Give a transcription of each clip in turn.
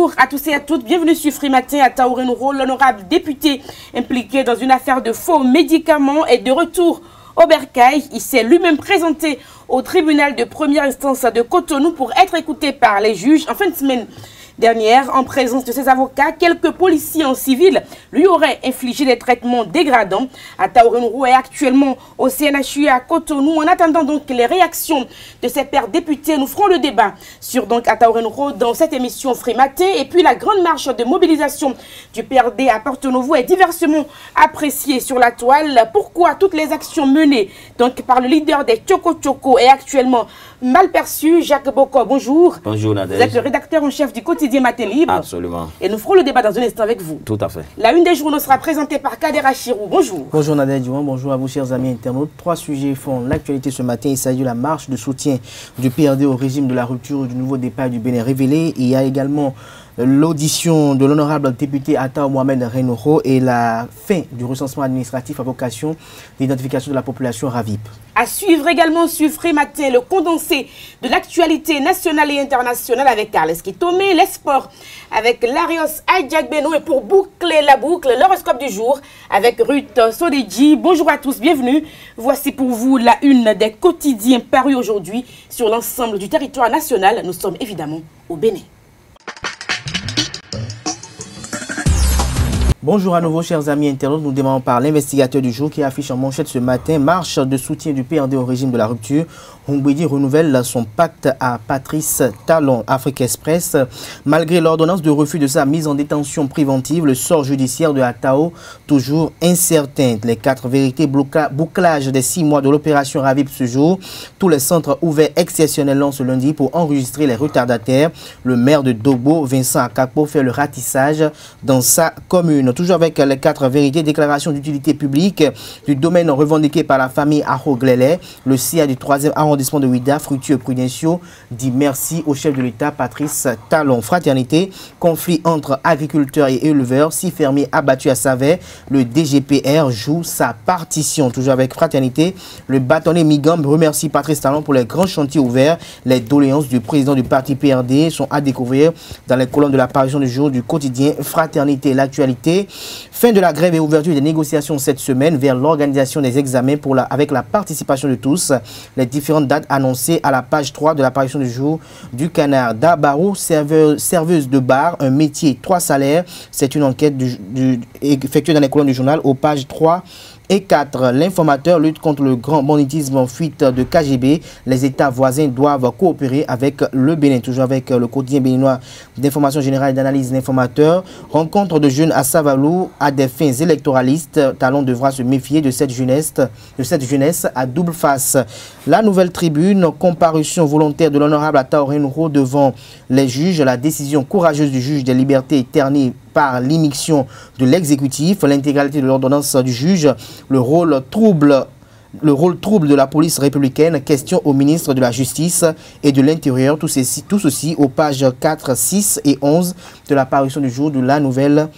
Bonjour à tous et à toutes, bienvenue sur Free Matin. Ataou Renouveau, l'honorable député impliqué dans une affaire de faux médicaments est de retour au bercail. Il s'est lui-même présenté au tribunal de première instance de Cotonou pour être écouté par les juges en fin de semaine dernière. En présence de ses avocats, quelques policiers en civil lui auraient infligé des traitements dégradants. Ataou Renouveau est actuellement au CNHU à Cotonou. En attendant donc les réactions de ses pairs députés, nous ferons le débat sur Ataou Renouveau dans cette émission Free Matin. Et puis la grande marche de mobilisation du PRD à Porto Novo est diversement appréciée sur la toile. Pourquoi toutes les actions menées donc par le leader des Tchoko Tchoko est actuellement mal perçu? Jacques Boko, bonjour. Bonjour Nadège. Vous êtes le rédacteur en chef du quotidien Matin Libre. Absolument. Et nous ferons le débat dans un instant avec vous. Tout à fait. La une des journaux sera présentée par Kader Achirou. Bonjour. Bonjour Nadège, bonjour à vous chers amis internautes. Trois sujets font l'actualité ce matin. Il s'agit de la marche de soutien du PRD au régime de la rupture du nouveau départ du Bénin révélé. Il y a également l'audition de l'honorable député Ataou Mohamed Renouveau et la fin du recensement administratif à vocation d'identification de la population RAVIP. À suivre également sur Free Matin le condensé de l'actualité nationale et internationale avec Carles Kitomé, les sports avec Larios Adjagbeno et pour boucler la boucle, l'horoscope du jour avec Ruth Sodedji. Bonjour à tous, bienvenue. Voici pour vous la une des quotidiens parus aujourd'hui sur l'ensemble du territoire national. Nous sommes évidemment au Bénin. Bonjour à nouveau chers amis internautes, nous démarrons par l'investigateur du jour qui affiche en manchette ce matin marche de soutien du PRD au régime de la rupture. Humbwedi renouvelle son pacte à Patrice Talon. Afrique Express, malgré l'ordonnance de refus de sa mise en détention préventive, le sort judiciaire de Ataou toujours incertain. Les 4 vérités, bouclage des 6 mois de l'opération RAVIP ce jour. Tous les centres ouverts exceptionnellement ce lundi pour enregistrer les retardataires. Le maire de Dogbo, Vincent Akakpo, fait le ratissage dans sa commune. Toujours avec les 4 vérités, déclaration d'utilité publique du domaine revendiqué par la famille Aho-Glele. Le CIA du 3e arrondissement de Ouida, Fructueux Prudentiaux, dit merci au chef de l'État Patrice Talon. Fraternité, conflit entre agriculteurs et éleveurs, 6 fermiers abattus à Savet. Le DGPR joue sa partition. Toujours avec Fraternité, le bâtonnier Migam remercie Patrice Talon pour les grands chantiers ouverts. Les doléances du président du parti PRD sont à découvrir dans les colonnes de la parution du jour du quotidien Fraternité. L'actualité, fin de la grève et ouverture des négociations cette semaine vers l'organisation des examens avec la participation de tous. Les différentes dates annoncées à la page 3 de l'apparition du jour du Canard. Dabarou, serveuse de bar, un métier, 3 salaires. C'est une enquête effectuée dans les colonnes du journal aux pages 3 et 4. L'informateur lutte contre le grand banditisme en fuite de KGB. Les États voisins doivent coopérer avec le Bénin. Toujours avec le quotidien béninois d'information générale et d'analyse d'informateurs. Rencontre de jeunes à Savalou à des fins électoralistes. Talon devra se méfier de cette jeunesse à double face. La Nouvelle Tribune, comparution volontaire de l'honorable Ataou Renouveau devant les juges. La décision courageuse du juge des libertés éternies par l'immixtion de l'exécutif, l'intégralité de l'ordonnance du juge, le rôle trouble de la police républicaine, question au ministre de la Justice et de l'Intérieur, tout ceci aux pages 4, 6 et 11 de la parution du jour de la Nouvelle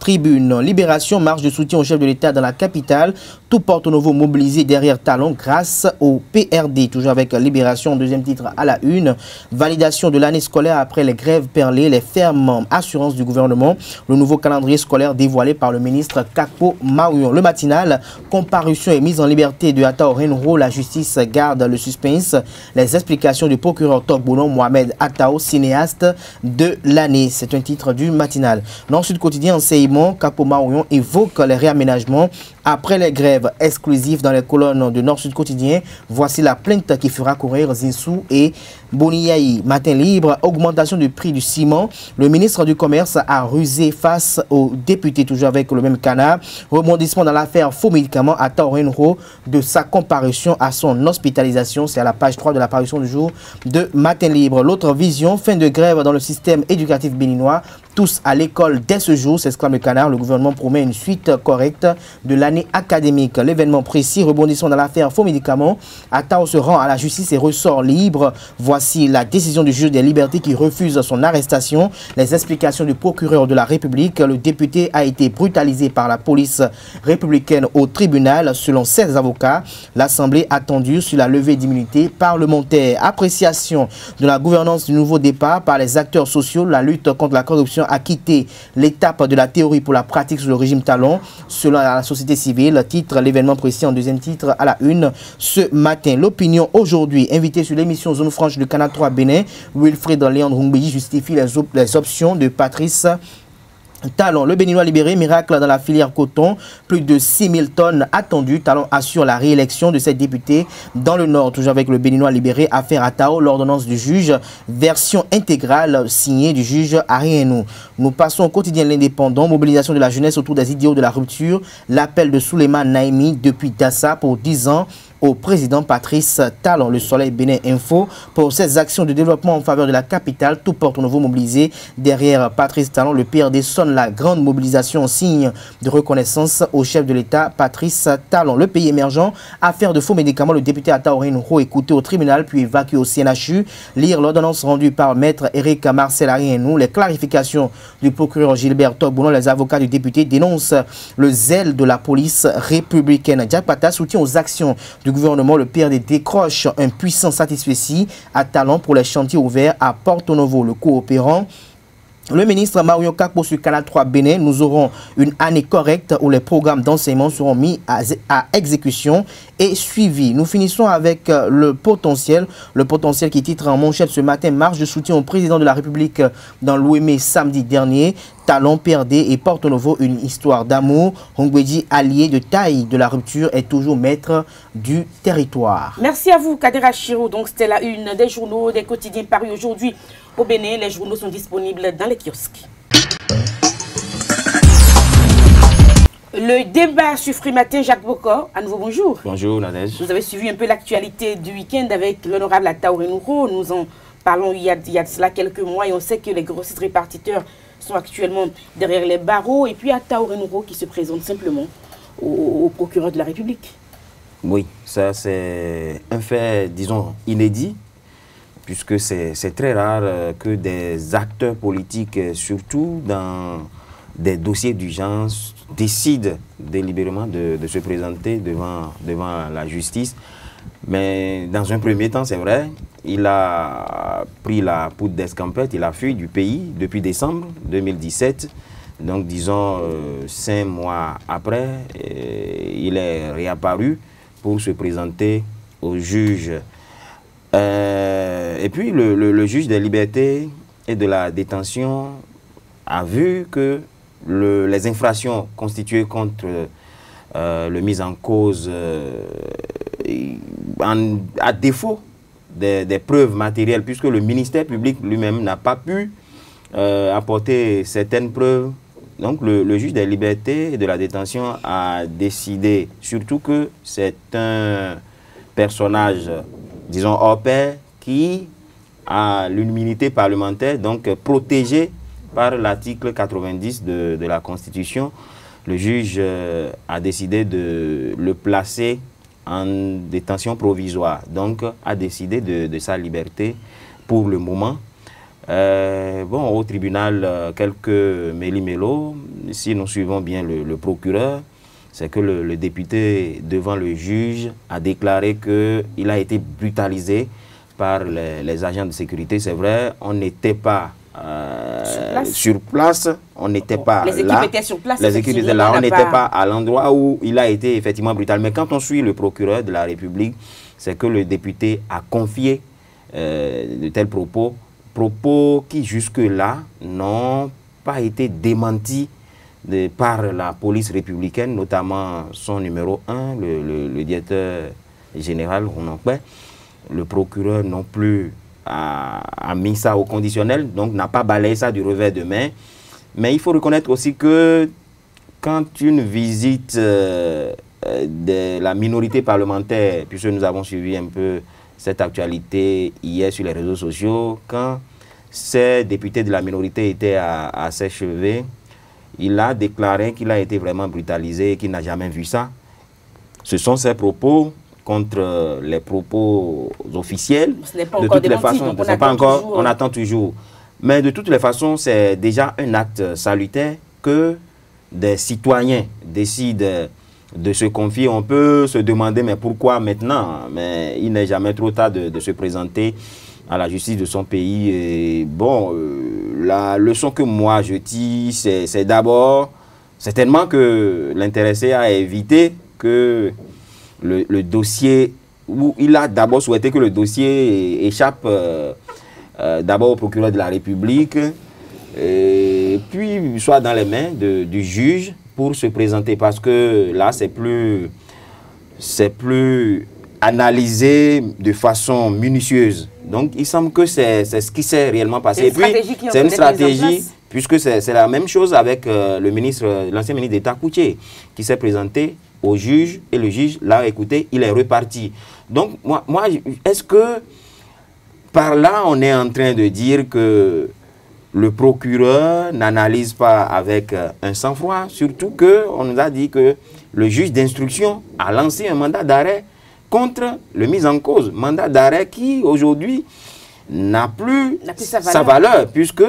Tribune. Libération, marche de soutien au chef de l'État dans la capitale. Tout Porto Novo mobilisé derrière Talon grâce au PRD. Toujours avec Libération, deuxième titre à la une. Validation de l'année scolaire après les grèves perlées, les fermes assurances du gouvernement. Le nouveau calendrier scolaire dévoilé par le ministre Kakpo Maouyon. Le matinal, comparution et mise en liberté de Ataou Renouveau. La justice garde le suspense. Les explications du procureur Tokbono Mohamed Ataou, cinéaste de l'année. C'est un titre du matinal. Nord-Sud quotidien, enseignement, Kakpo Maouyon évoque les réaménagements après les grèves exclusives dans les colonnes de Nord-Sud quotidien. Voici la plainte qui fera courir Zinsou et Boniaï. Matin libre, augmentation du prix du ciment. Le ministre du Commerce a rusé face aux députés, toujours avec le même canard. Rebondissement dans l'affaire faux médicaments à Ataou Renouveau de sa comparution à son hospitalisation. C'est à la page 3 de l'apparition du jour de Matin libre. L'autre vision, fin de grève dans le système éducatif béninois. tous à l'école dès ce jour, s'exclame le canard. Le gouvernement promet une suite correcte de l'année académique. L'événement précis, rebondissons dans l'affaire faux médicaments. Atao se rend à la justice et ressort libre. Voici la décision du juge des libertés qui refuse son arrestation. Les explications du procureur de la République. Le député a été brutalisé par la police républicaine au tribunal. Selon 16 avocats, l'Assemblée attendue sur la levée d'immunité parlementaire. Appréciation de la gouvernance du nouveau départ par les acteurs sociaux. La lutte contre la corruption a quitté l'étape de la théorie pour la pratique sous le régime Talon. Selon la société civile, titre l'événement précis en deuxième titre à la une ce matin. L'opinion aujourd'hui, invité sur l'émission Zone Franche de Canal 3 Bénin, Wilfried Léandre Humbéji justifie les options de Patrice Talon. Le Béninois libéré, miracle dans la filière coton, plus de 6000 tonnes attendues. Talon assure la réélection de cette députée dans le Nord, toujours avec le Béninois libéré, affaire à Tao, l'ordonnance du juge, version intégrale signée du juge Ariénou. Nous passons au quotidien L'Indépendant, mobilisation de la jeunesse autour des idéaux de la rupture, l'appel de Souleymane Naimi depuis Dassa pour 10 ans au président Patrice Talon. Le Soleil Bénin Info, pour ces actions de développement en faveur de la capitale, tout porte au nouveau mobilisé. Derrière Patrice Talon, le PRD sonne la grande mobilisation en signe de reconnaissance au chef de l'État, Patrice Talon. Le pays émergent, affaire de faux médicaments, le député Ataorin Ho écouté au tribunal puis évacué au CNHU. Lire l'ordonnance rendue par maître Eric Marcel Ariénou. Les clarifications du procureur Gilbert Togboulon. Les avocats du député dénoncent le zèle de la police républicaine. Jack Pata soutient aux actions du gouvernement. Le PRD décroche un puissant satisfait à Talon pour les chantiers ouverts à Porto Novo. Le coopérant, le ministre Mario Kakpo sur Canal 3 Bénin, nous aurons une année correcte où les programmes d'enseignement seront mis à exécution et suivis. Nous finissons avec le potentiel qui titre en manchette ce matin, marche de soutien au président de la République dans l'Ouémé samedi dernier. Talon, PRD et Porto Novo, une histoire d'amour. Hongweji, allié de taille de la rupture, est toujours maître du territoire. Merci à vous, Kadera Chiro. Donc, c'était la une des journaux, des quotidiens parus aujourd'hui au Bénin. Les journaux sont disponibles dans les kiosques. Le débat sur Free Matin, Jacques Bocor. À nouveau, bonjour. Bonjour, Nadège. Vous avez suivi un peu l'actualité du week-end avec l'honorable Ataorin Ho. Nous en parlons il y a de cela quelques mois et on sait que les grossistes répartiteurs sont actuellement derrière les barreaux. Et puis Ataorin Ho qui se présente simplement au procureur de la République. Oui, ça c'est un fait, disons, inédit, puisque c'est très rare que des acteurs politiques, surtout dans des dossiers d'urgence, décident délibérément de se présenter devant la justice. Mais dans un premier temps, c'est vrai, il a pris la poudre d'escampette, il a fui du pays depuis décembre 2017. Donc disons 5 mois après, il est réapparu pour se présenter au juge. Et puis le juge des libertés et de la détention a vu que les infractions constituées contre le mis en cause à défaut des preuves matérielles, puisque le ministère public lui-même n'a pas pu apporter certaines preuves. Donc le juge des libertés et de la détention a décidé, surtout que c'est un personnage, disons, hors pair, qui a l'immunité parlementaire, donc protégé par l'article 90 de la Constitution. Le juge a décidé de le placer en détention provisoire, donc a décidé de sa liberté pour le moment. Bon, au tribunal, quelques méli-mélos, si nous suivons bien le procureur, c'est que le député devant le juge a déclaré qu'il a été brutalisé par les agents de sécurité. C'est vrai, on n'était pas sur place, on n'était pas les équipes là. Étaient sur place, les équipes étaient là, on n'était pas à l'endroit où il a été effectivement brutal. Mais quand on suit le procureur de la République, c'est que le député a confié de tels propos qui jusque-là n'ont pas été démentis par la police républicaine, notamment son numéro 1, le directeur général Ronampé. Le procureur non plus a mis ça au conditionnel, donc n'a pas balayé ça du revers de main. Mais il faut reconnaître aussi que quand une visite de la minorité parlementaire, puisque nous avons suivi un peu cette actualité hier sur les réseaux sociaux, quand ces députés de la minorité étaient à ses cheveux, il a déclaré qu'il a été vraiment brutalisé et qu'il n'a jamais vu ça. Ce sont ses propos contre les propos officiels. Ce n'est pas encore démenti, donc on attend toujours. Mais de toutes les façons, c'est déjà un acte salutaire que des citoyens décident de se confier. On peut se demander, mais pourquoi maintenant? Mais il n'est jamais trop tard de se présenter à la justice de son pays. Et bon, la leçon que moi je tire, c'est d'abord, certainement que l'intéressé a évité que le dossier, où il a d'abord souhaité que le dossier échappe d'abord au procureur de la République, et puis soit dans les mains du juge pour se présenter, parce que là c'est plus analysé de façon minutieuse. Donc il semble que c'est ce qui s'est réellement passé. C'est une stratégie, puisque c'est la même chose avec l'ancien ministre d'État Koutié, qui s'est présenté au juge et le juge l'a écouté, il est reparti. Donc moi est-ce que par là on est en train de dire que le procureur n'analyse pas avec un sang-froid, surtout qu'on nous a dit que le juge d'instruction a lancé un mandat d'arrêt contre le mis en cause. Mandat d'arrêt qui, aujourd'hui, n'a plus sa valeur, puisque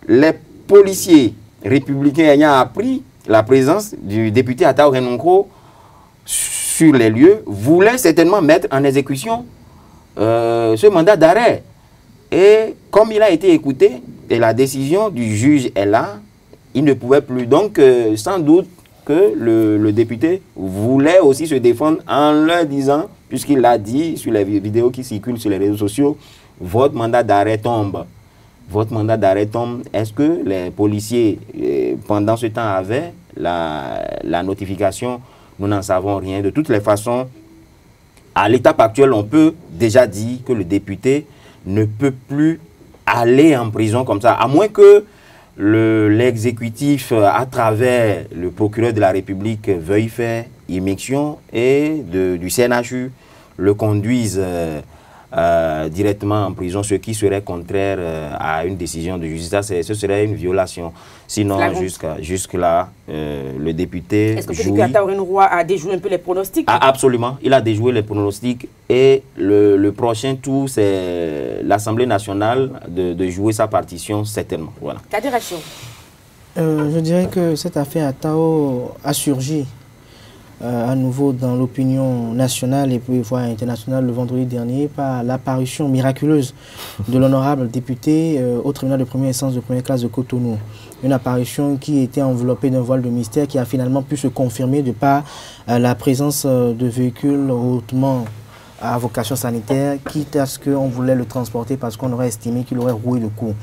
les policiers républicains ayant appris la présence du député Atao Renonko sur les lieux, voulaient certainement mettre en exécution ce mandat d'arrêt. Et comme il a été écouté, et la décision du juge est là, il ne pouvait plus. Donc, sans doute que le député voulait aussi se défendre en leur disant, puisqu'il l'a dit sur les vidéos qui circulent sur les réseaux sociaux, votre mandat d'arrêt tombe. Votre mandat d'arrêt tombe. Est-ce que les policiers, pendant ce temps, avaient la notification? Nous n'en savons rien. De toutes les façons, à l'étape actuelle, on peut déjà dire que le député ne peut plus aller en prison comme ça, à moins que l'exécutif, à travers le procureur de la République, veuille faire immixtion et du CNHU le conduise directement en prison, ce qui serait contraire à une décision de justice. Ce serait une violation. Sinon, jusque-là, le député... Est-ce que Félix Atao-Renouroy a déjoué un peu les pronostics? Absolument, il a déjoué les pronostics et le prochain tour, c'est l'Assemblée nationale de jouer sa partition, certainement. Voilà. Kader Achou. Je dirais que cette affaire Atao a surgi à nouveau dans l'opinion nationale et puis voire internationale le vendredi dernier par l'apparition miraculeuse de l'honorable député au tribunal de première instance de première classe de Cotonou. Une apparition qui était enveloppée d'un voile de mystère qui a finalement pu se confirmer de par la présence de véhicules hautement à vocation sanitaire, quitte à ce qu'on voulait le transporter parce qu'on aurait estimé qu'il aurait roué de coups.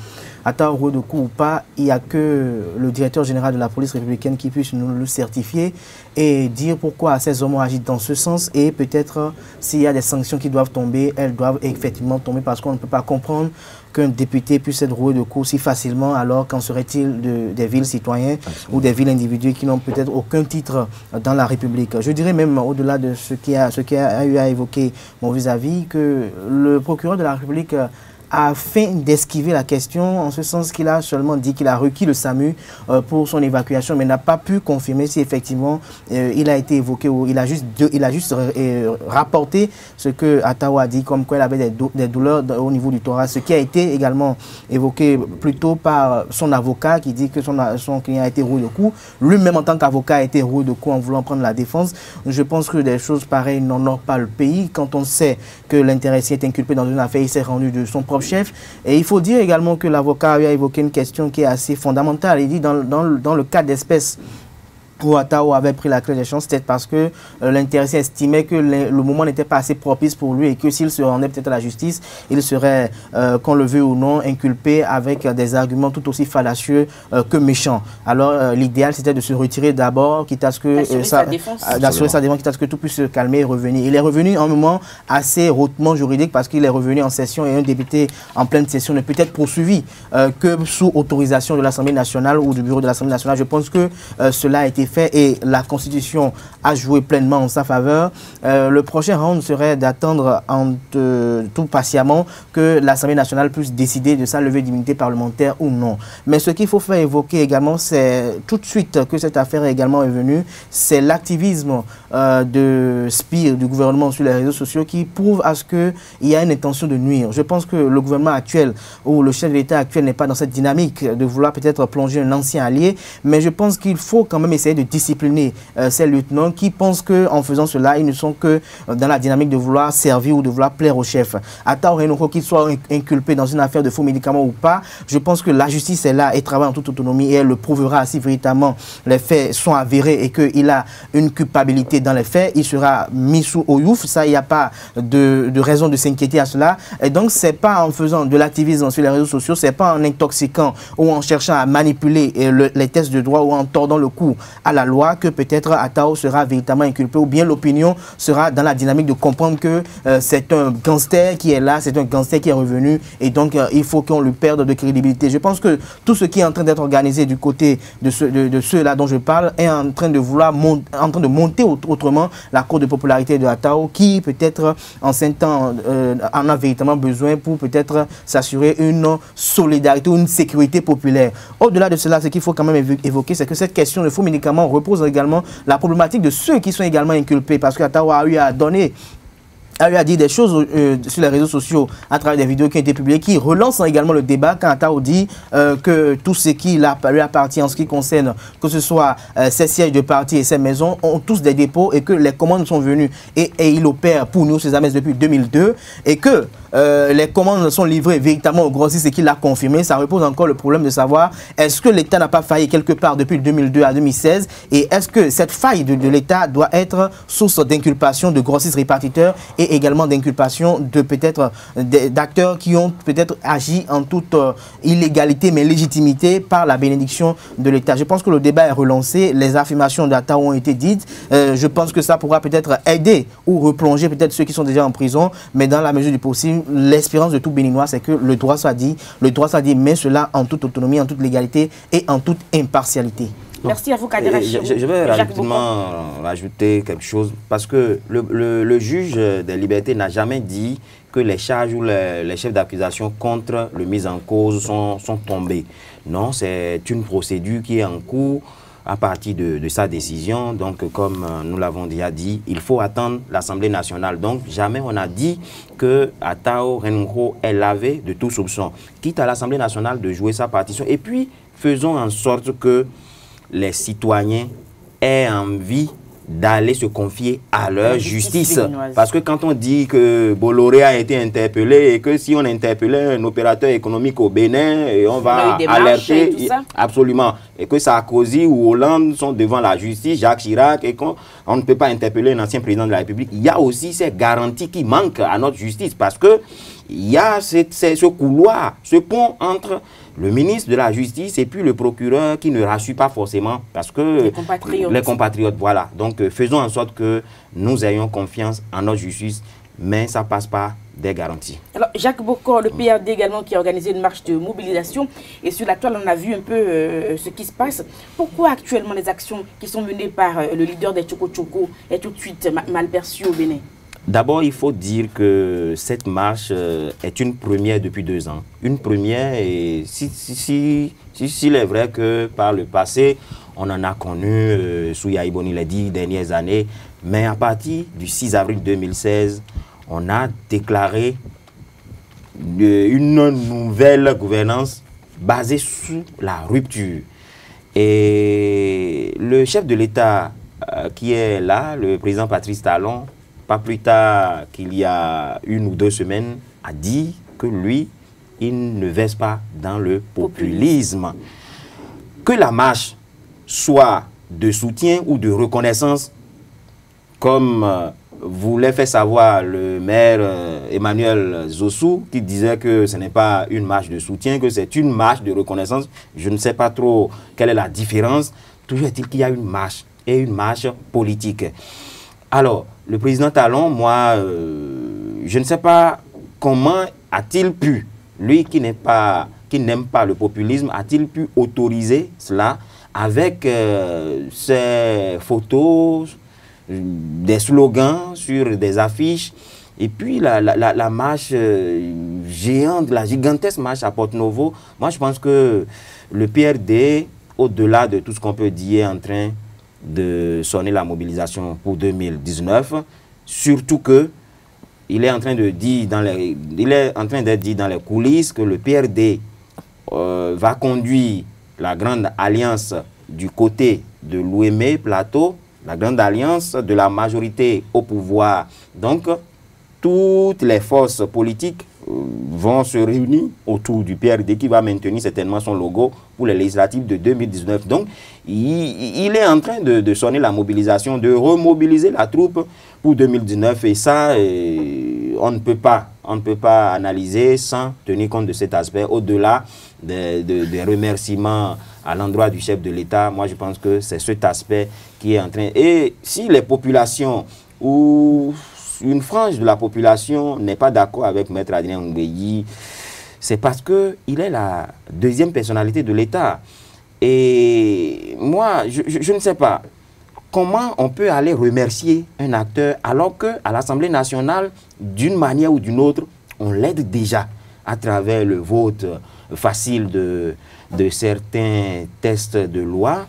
Attends, roué de coups ou pas, il n'y a que le directeur général de la police républicaine qui puisse nous le certifier et dire pourquoi ces hommes agissent dans ce sens et peut-être s'il y a des sanctions qui doivent tomber, elles doivent effectivement tomber parce qu'on ne peut pas comprendre qu'un député puisse être roué de coups si facilement, alors qu'en serait-il des villes citoyens ou des villes individuelles qui n'ont peut-être aucun titre dans la République. Je dirais même au-delà de ce qui a eu à évoquer mon vis-à-vis, que le procureur de la République afin d'esquiver la question, en ce sens qu'il a seulement dit qu'il a requis le SAMU pour son évacuation, mais n'a pas pu confirmer si effectivement il a été évoqué ou il a juste rapporté ce que Atao a dit, comme quoi il avait des douleurs au niveau du thorax, ce qui a été également évoqué plutôt par son avocat qui dit que son client a été roué de coups. Lui-même en tant qu'avocat a été roué de coups en voulant prendre la défense. Je pense que des choses pareilles n'honorent pas le pays. Quand on sait que l'intéressé est inculpé dans une affaire, il s'est rendu de son propre chef. Et il faut dire également que l'avocat a évoqué une question qui est assez fondamentale. Il dit dans le cas d'espèce où Atao avait pris la clé des chances, peut-être parce que l'intéressé estimait que le moment n'était pas assez propice pour lui et que s'il se rendait peut-être à la justice, il serait, qu'on le veuille ou non, inculpé avec des arguments tout aussi fallacieux que méchants. Alors l'idéal c'était de se retirer d'abord, quitte à ce que d'assurer sa défense, quitte à ce que tout puisse se calmer et revenir. Il est revenu en un moment assez hautement juridique parce qu'il est revenu en session et un député en pleine session ne peut être poursuivi que sous autorisation de l'Assemblée nationale ou du bureau de l'Assemblée nationale. Je pense que cela a été des faits et la Constitution a joué pleinement en sa faveur, le prochain round serait d'attendre tout patiemment que l'Assemblée nationale puisse décider de sa levée d'immunité parlementaire ou non. Mais ce qu'il faut faire évoquer également, c'est tout de suite que cette affaire également est venue, c'est l'activisme de Spire du gouvernement sur les réseaux sociaux qui prouve à ce qu'il y a une intention de nuire. Je pense que le gouvernement actuel ou le chef de l'État actuel n'est pas dans cette dynamique de vouloir peut-être plonger un ancien allié, mais je pense qu'il faut quand même essayer de discipliner ces lieutenants qui pensent qu'en faisant cela, ils ne sont que dans la dynamique de vouloir servir ou de vouloir plaire au chef. Attao Renoko, qu'il soit inculpé dans une affaire de faux médicaments ou pas, je pense que la justice est là et travaille en toute autonomie et elle le prouvera si véritablement les faits sont avérés et qu'il a une culpabilité dans les faits, il sera mis sous oyouf. Ça, il n'y a pas de raison de s'inquiéter à cela. Et donc, c'est pas en faisant de l'activisme sur les réseaux sociaux, c'est pas en intoxiquant ou en cherchant à manipuler les tests de droit ou en tordant le cou à la loi que peut-être Attao sera véritablement inculpé ou bien l'opinion sera dans la dynamique de comprendre que c'est un gangster qui est là, c'est un gangster qui est revenu et donc il faut qu'on lui perde de crédibilité. Je pense que tout ce qui est en train d'être organisé du côté de ceux-là dont je parle est en train de monter autrement la cour de popularité de Attao qui peut-être en 5 ans en a véritablement besoin pour peut-être s'assurer une solidarité ou une sécurité populaire. Au-delà de cela, ce qu'il faut quand même évoquer, c'est que cette question de faux médicaments repose également la problématique de ceux qui sont également inculpés parce qu'Attao a eu à donner a dit des choses sur les réseaux sociaux à travers des vidéos qui ont été publiées qui relancent également le débat quand Attao dit que tout ce qui lui appartient en ce qui concerne que ce soit ses sièges de parti et ses maisons ont tous des dépôts et que les commandes sont venues et il opère pour nous, Césames, depuis 2002 et que les commandes sont livrées véritablement au grossiste et qu'il l'a confirmé. Ça repose encore le problème de savoir est-ce que l'État n'a pas failli quelque part depuis 2002 à 2016 et est-ce que cette faille de l'État doit être source d'inculpation de grossistes répartiteurs et également d'inculpation de peut-être d'acteurs qui ont peut-être agi en toute illégalité mais légitimité par la bénédiction de l'État. Je pense que le débat est relancé, les affirmations d'Attao ont été dites, je pense que ça pourra peut-être aider ou replonger peut-être ceux qui sont déjà en prison, mais dans la mesure du possible, l'espérance de tout Béninois, c'est que le droit soit dit, mais cela en toute autonomie, en toute légalité et en toute impartialité. Merci à vous, Kader. Je vais rapidement rajouter quelque chose, parce que le juge des libertés n'a jamais dit que les charges ou les chefs d'accusation contre le mis en cause sont tombés. Non, c'est une procédure qui est en cours à partir de sa décision. Donc, comme nous l'avons déjà dit, il faut attendre l'Assemblée nationale. Donc, jamais on a dit que Attao Renoko est lavé de tout soupçon. Quitte à l'Assemblée nationale de jouer sa partition. Et puis, faisons en sorte que les citoyens aient envie d'aller se confier à leur justice. Parce que quand on dit que Bolloré a été interpellé et que si on interpellait un opérateur économique au Bénin, et on va alerter, absolument, et que Sarkozy ou Hollande sont devant la justice, Jacques Chirac, et qu'on ne peut pas interpeller un ancien président de la République, il y a aussi ces garanties qui manquent à notre justice parce que il y a ce couloir, ce pont entre le ministre de la Justice et puis le procureur qui ne rassure pas forcément parce que les compatriotes, voilà. Donc faisons en sorte que nous ayons confiance en notre justice, mais ça passe par des garanties. Alors Jacques Bokor, le PRD également qui a organisé une marche de mobilisation et sur la toile on a vu un peu ce qui se passe. Pourquoi actuellement les actions qui sont menées par le leader des Tchoko Tchoko est tout de suite mal perçues au Bénin? D'abord, il faut dire que cette marche est une première depuis 2 ans. Une première, et s'il est vrai que par le passé, on en a connu sous Yaïboni les 10 dernières années, mais à partir du 6 avril 2016, on a déclaré une nouvelle gouvernance basée sur la rupture. Et le chef de l'État qui est là, le président Patrice Talon, pas plus tard qu'il y a 1 ou 2 semaines, a dit que lui, il ne verse pas dans le populisme. Que la marche soit de soutien ou de reconnaissance, comme voulait faire savoir le maire Emmanuel Zossou, qui disait que ce n'est pas une marche de soutien, que c'est une marche de reconnaissance. Je ne sais pas trop quelle est la différence. Toujours est-il qu'il y a une marche et une marche politique. Alors, le président Talon, moi, je ne sais pas comment a-t-il pu, lui qui n'aime pas le populisme, a-t-il pu autoriser cela avec ses photos, des slogans sur des affiches, et puis la marche géante, la gigantesque marche à Porto-Novo. Moi, je pense que le PRD, au-delà de tout ce qu'on peut dire, est en train de sonner la mobilisation pour 2019, surtout que il est en train de dire d'être dit dans les coulisses que le PRD va conduire la grande alliance du côté de l'Ouémé Plateau, la grande alliance de la majorité au pouvoir. Donc, toutes les forces politiques vont se réunir autour du PRD qui va maintenir certainement son logo pour les législatives de 2019. Donc, il est en train de sonner la mobilisation, de remobiliser la troupe pour 2019. Et ça, on ne peut pas analyser sans tenir compte de cet aspect. Au-delà des remerciements à l'endroit du chef de l'État, moi je pense que c'est cet aspect qui est en train... Et si les populations ou une frange de la population n'est pas d'accord avec Maître Adrien Ngbeyi, c'est parce qu'il est la deuxième personnalité de l'État. Et moi, je ne sais pas comment on peut aller remercier un acteur alors qu'à l'Assemblée nationale, d'une manière ou d'une autre, on l'aide déjà à travers le vote facile de certains tests de loi.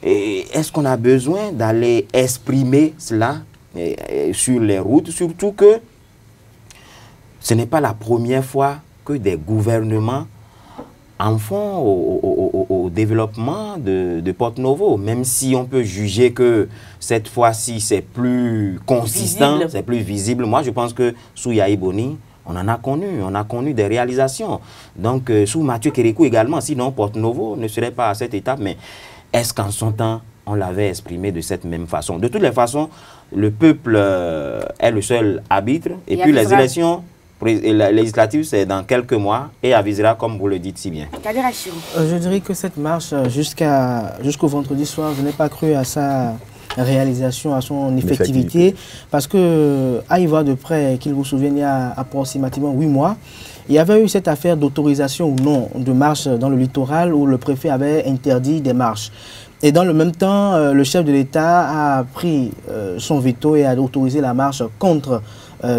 Et est-ce qu'on a besoin d'aller exprimer cela sur les routes, surtout que ce n'est pas la première fois que des gouvernements en font au développement de Porto-Novo, même si on peut juger que cette fois-ci c'est plus consistant, c'est plus visible. Moi je pense que sous Yahi Boni, on a connu des réalisations. Donc sous Mathieu Kérékou également, sinon Porto-Novo ne serait pas à cette étape, mais est-ce qu'en son temps on l'avait exprimé de cette même façon? De toutes les façons, le peuple est le seul arbitre. Et puis les élections législatives, c'est dans quelques mois et avisera, comme vous le dites si bien. Je dirais que cette marche, jusqu'au vendredi soir, je n'ai pas cru à sa réalisation, à son effectivité. Parce que, à y voir de près, qu'il vous souvienne, il y a approximativement 8 mois, il y avait eu cette affaire d'autorisation ou non de marche dans le littoral où le préfet avait interdit des marches. Et dans le même temps, le chef de l'État a pris son veto et a autorisé la marche contre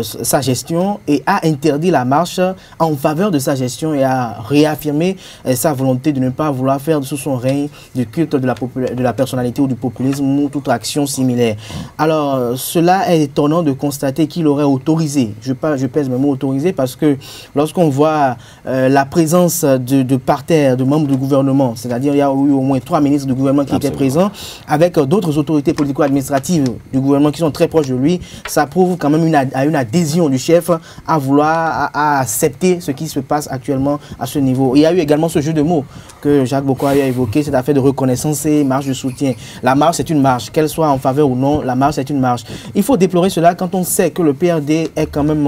sa gestion et a interdit la marche en faveur de sa gestion et a réaffirmé sa volonté de ne pas vouloir faire sous son règne du culte de la personnalité ou du populisme ou toute action similaire. Alors, cela est étonnant de constater qu'il aurait autorisé, je pèse mes mots autorisé, parce que lorsqu'on voit la présence de parterres, de membres du gouvernement, c'est-à-dire il y a eu au moins 3 ministres du gouvernement qui étaient présents, avec d'autres autorités politico-administratives du gouvernement qui sont très proches de lui, ça prouve quand même une adhésion du chef à vouloir à accepter ce qui se passe actuellement à ce niveau. Il y a eu également ce jeu de mots que Jacques Bokoa a évoqué, cette affaire de reconnaissance et marche de soutien. La marche, c'est une marche, qu'elle soit en faveur ou non, la marche, c'est une marche. Il faut déplorer cela quand on sait que le PRD est quand même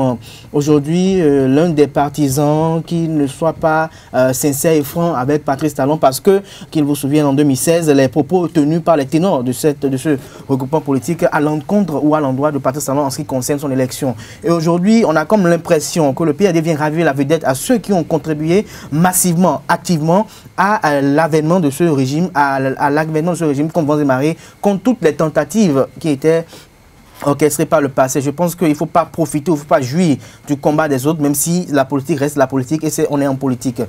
aujourd'hui l'un des partisans qui ne soit pas sincère et franc avec Patrice Talon, parce que, qu'il vous souvienne, en 2016, les propos tenus par les ténors de ce regroupement politique à l'encontre ou à l'endroit de Patrice Talon en ce qui concerne son élection. Et aujourd'hui, on a comme l'impression que le PRD vient raviver la vedette à ceux qui ont contribué massivement, activement à l'avènement de ce régime, à l'avènement de ce régime comme Vents et Marées, contre toutes les tentatives qui étaient orchestré par le passé. Je pense qu'il ne faut pas profiter, il ne faut pas jouir du combat des autres, même si la politique reste la politique et on est en politique.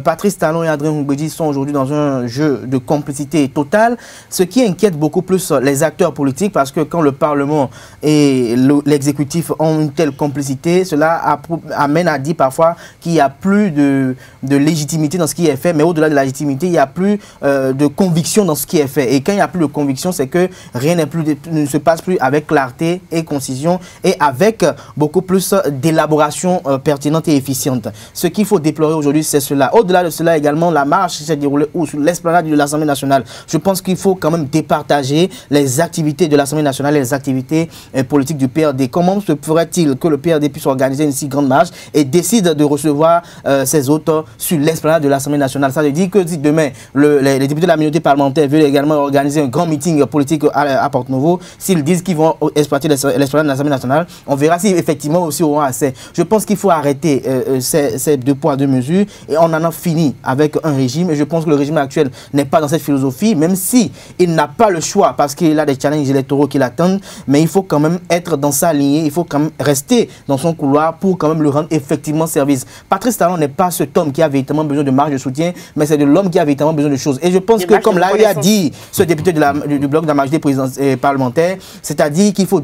Patrice Talon et Adrien Ngbeyi sont aujourd'hui dans un jeu de complicité totale, ce qui inquiète beaucoup plus les acteurs politiques, parce que quand le Parlement et l'exécutif ont une telle complicité, cela amène à dire parfois qu'il n'y a plus de légitimité dans ce qui est fait, mais au-delà de la légitimité, il n'y a plus de conviction dans ce qui est fait. Et quand il n'y a plus de conviction, c'est que rien ne se passe plus avec clarté et concision et avec beaucoup plus d'élaboration pertinente et efficiente. Ce qu'il faut déplorer aujourd'hui, c'est cela. Au-delà de cela également, la marche s'est déroulée sur l'esplanade de l'Assemblée nationale. Je pense qu'il faut quand même départager les activités de l'Assemblée nationale et les activités politiques du PRD. Comment se ferait-il que le PRD puisse organiser une si grande marche et décide de recevoir ses hôtes sur l'esplanade de l'Assemblée nationale? Ça veut dire que si demain, les députés de la minorité parlementaire veulent également organiser un grand meeting politique à Porto-Novo, s'ils disent qu'ils vont exploiter l'esplanade de l'Assemblée nationale. On verra si effectivement aussi auront assez. Je pense qu'il faut arrêter ces deux poids, deux mesures et on en a fini avec un régime. Et je pense que le régime actuel n'est pas dans cette philosophie, même si il n'a pas le choix parce qu'il a des challenges électoraux qui l'attendent, mais il faut quand même être dans sa lignée, il faut quand même rester dans son couloir pour quand même lui rendre effectivement service. Patrice Talon n'est pas cet homme qui a véritablement besoin de marge de soutien, mais c'est de l'homme qui a véritablement besoin de choses. Et je pense que, comme l'a dit ce député du bloc de la majorité parlementaire, c'est-à-dire qu'il faut